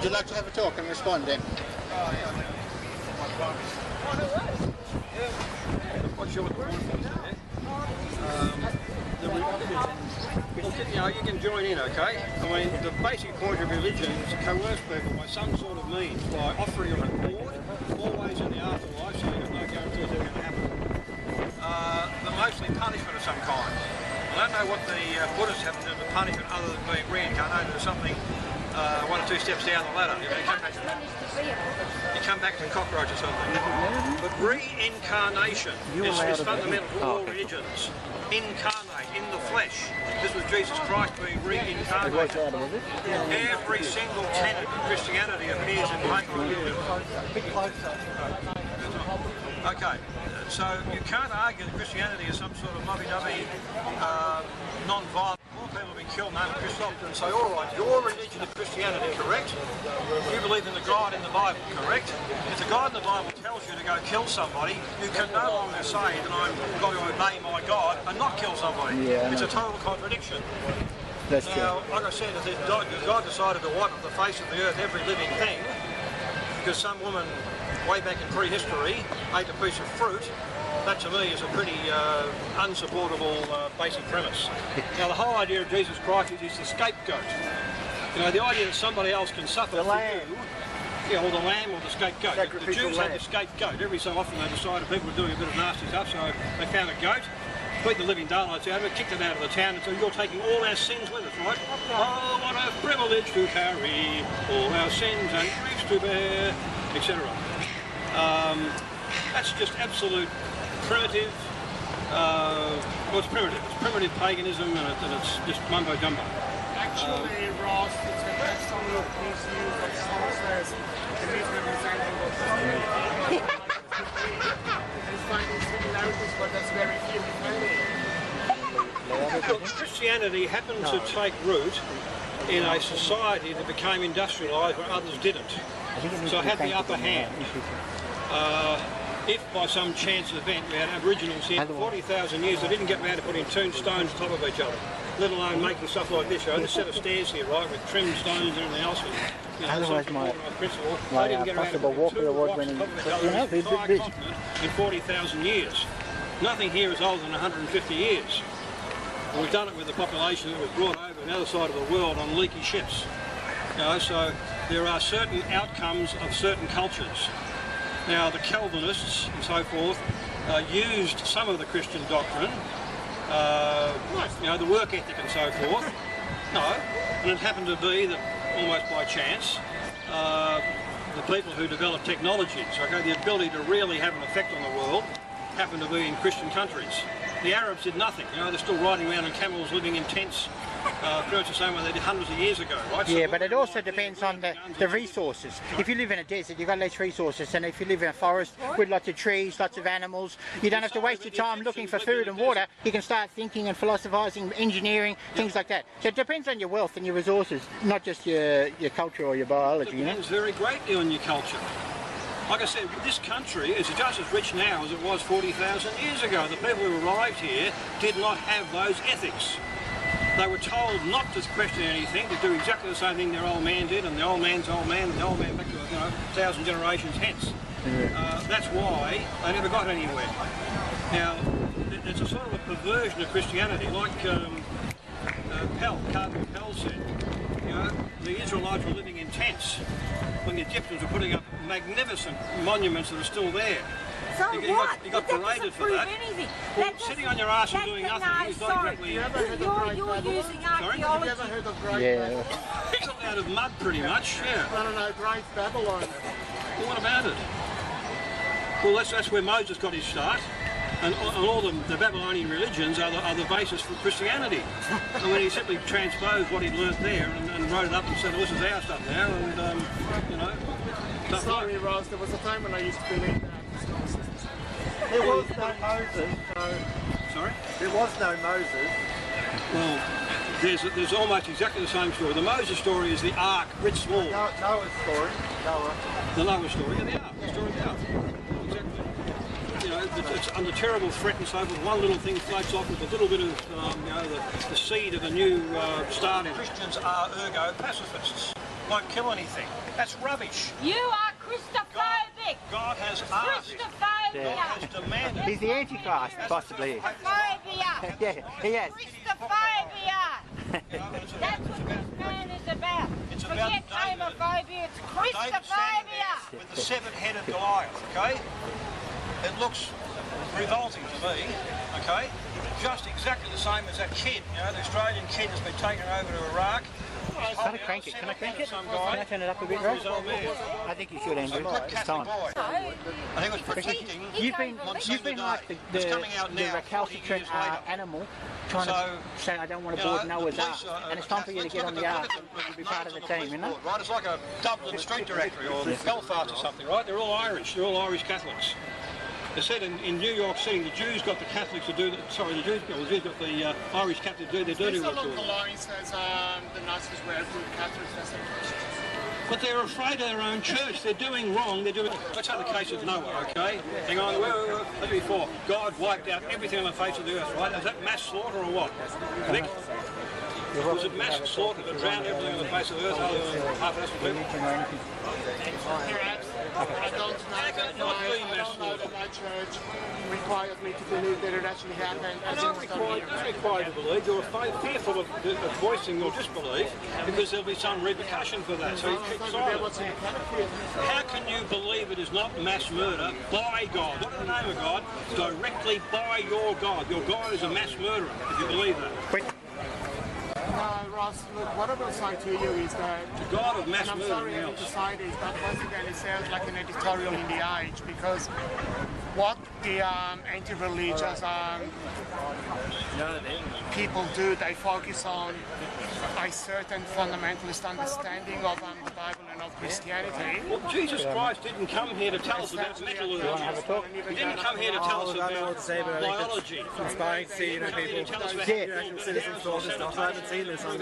Would you like to have a talk and respond then? Not sure what the point is there. You can join in, okay? I mean, the basic point of religion is to coerce people by some sort of means, by offering a reward, always in the afterlife, so there's no guarantees they're going to happen. But mostly punishment of some kind. I don't know what the Buddhists have to do with punishment other than being reincarnated or something. One or two steps down the ladder. You come back to cockroach or something. But reincarnation is fundamental to all religions. Incarnate, in the flesh. This was Jesus Christ being reincarnated. Every single tenet of Christianity appears in paper. Okay, so you can't argue that Christianity is some sort of lovey-dovey, non-violent. More people have been killed now in Christianity and say, all right, your religion is Christianity, correct? You believe in the God in the Bible, correct? If the God in the Bible tells you to go kill somebody, you can no longer say that I've got to obey my God and not kill somebody. Yeah, it's a total contradiction. That's now, true. Like I said, if God decided to wipe off the face of the earth every living thing, because some woman way back in prehistory ate a piece of fruit, that to me is a pretty unsupportable basic premise. Now the whole idea of Jesus Christ is he's the scapegoat. You know, the idea that somebody else can suffer for you, or the lamb or the scapegoat. The Jews had the scapegoat. Every so often they decided people were doing a bit of nasty stuff, so they found a goat, beat the living daylights out of it, kicked it out of the town and said, you're taking all our sins with us, right? Oh, what a privilege to carry all our sins and griefs to bear, etc. That's just absolute primitive, well it's primitive. It's primitive paganism and it's just mumbo jumbo. Actually, Ross, it's the best on the misuse of sources. The reason I'm saying there's finding similarities, but there's very few. Look, Christianity happened to take root in a society that became industrialised where others didn't. So it had the upper hand. If by some chance event we had Aboriginals here for 40,000 years, they didn't get around to putting tombstones on top of each other, let alone making stuff like this. You know, this set of stairs here, right, with trimmed stones and everything else. Otherwise, my possible walkway award-winning, in 40,000 years. Nothing here is older than 150 years. And we've done it with the population that was brought over on the other side of the world on leaky ships. You know, so there are certain outcomes of certain cultures. Now the Calvinists and so forth used some of the Christian doctrine, you know, the work ethic and so forth. No, and it happened to be that almost by chance, the people who developed technologies, okay, the ability to really have an effect on the world, happened to be in Christian countries. The Arabs did nothing, you know, they're still riding around on camels, living in tents, pretty much the same way they did hundreds of years ago, right? Yeah, so but it also depends on the resources. If you live in a desert, you've got less resources, and if you live in a forest with lots of trees, lots of animals, you don't have to waste your time looking for food and water. You can start thinking and philosophizing, engineering, things like that. So it depends on your wealth and your resources, not just your culture or your biology. It depends very greatly on your culture. Like I said, this country is just as rich now as it was 40,000 years ago. The people who arrived here did not have those ethics. They were told not to question anything, to do exactly the same thing their old man did, and the old man's old man, and the old man back to 1,000 generations hence. That's why they never got anywhere. Now, it's a sort of a perversion of Christianity, like Cardinal Pell said. You know, the Israelites were living in tents when the Egyptians were putting up magnificent monuments that are still there. So you what? got paraded for that. Well, sitting on your ass and doing nothing is not exactly... You're using archaeology. Have you ever heard of Great Yeah. It's all out of mud pretty much, yeah. I don't know, Great Babylon. Well, what about it? Well, that's where Moses got his start. And all the Babylonian religions are the basis for Christianity. And when he simply transposed what he'd learnt there and wrote it up and said, well, this is our stuff now, and, you know... Sorry, Ross, there was a time when I used to believe that. There was no Moses, so... Sorry? There was no Moses. Well, there's almost exactly the same story. The Moses story is the ark, writ small. Noah's story. Noah. The Noah story, and the ark, the story of the ark. Exactly. You know, it's under terrible threat and so forth. One little thing floats off with a little bit of, you know, the seed of a new start. Christians are ergo pacifists. won't kill anything. That's rubbish. You are Christophobic. God has asked. Christophobia. God has demanded. He's the Antichrist, possibly. Christophobia. Yeah, he is. Christophobia. That's what this man is about. It's Forget about David. homophobia. It's David standing Christophobia. there with the seven-headed Goliath, okay? It looks revolting to me, okay? Just exactly the same as that kid, you know, the Australian kid that's been taken over to Iraq. Can I crank it? Can I crank it? Can I turn it up a bit, Ross? I think you should, Andrew. It's time. I think it was protecting. You've been like the recalcitrant animal trying to say, I don't want to board Noah's Ark. And it's time for you to get on the Ark and be part of the team, you know? Right, it's like a Dublin street directory or Belfast or something, right? They're all Irish. They're all Irish Catholics. They said in New York City, the Jews got the Catholics to do the, sorry, the Jews got the Irish Catholics to do their dirty work. Along the lines as the Nazis were to the Catholics. But they're afraid of their own church. They're doing wrong. They're doing. Let's have the case of Noah, okay? Hang on. Wait, before God wiped out everything on the face of the earth, right? Is that mass slaughter or what? Nick? Was it mass slaughter to drown everything on the face of the earth other than half an people? Perhaps, but I don't know that my church required me to believe that it actually happened. It's not required to believe. You're fearful of voicing your disbelief because there'll be some repercussion for that. So you keep silent. How can you believe it is not mass murder by God, not in the name of God, directly by your God? Your God is a mass murderer, if you believe that. Ross, look, what I will say to you is that, The God of mass and I'm murder. sorry having to say this, but once again it sounds like an editorial in the Age, because what the anti-religious people do, they focus on a certain fundamentalist understanding of the Bible and of Christianity. Well, Jesus Christ didn't come here to tell us about metallurgy. He didn't come here to tell us about biology. Inspiring to see, people, Tell us about actual citizens, all this stuff. I haven't seen this on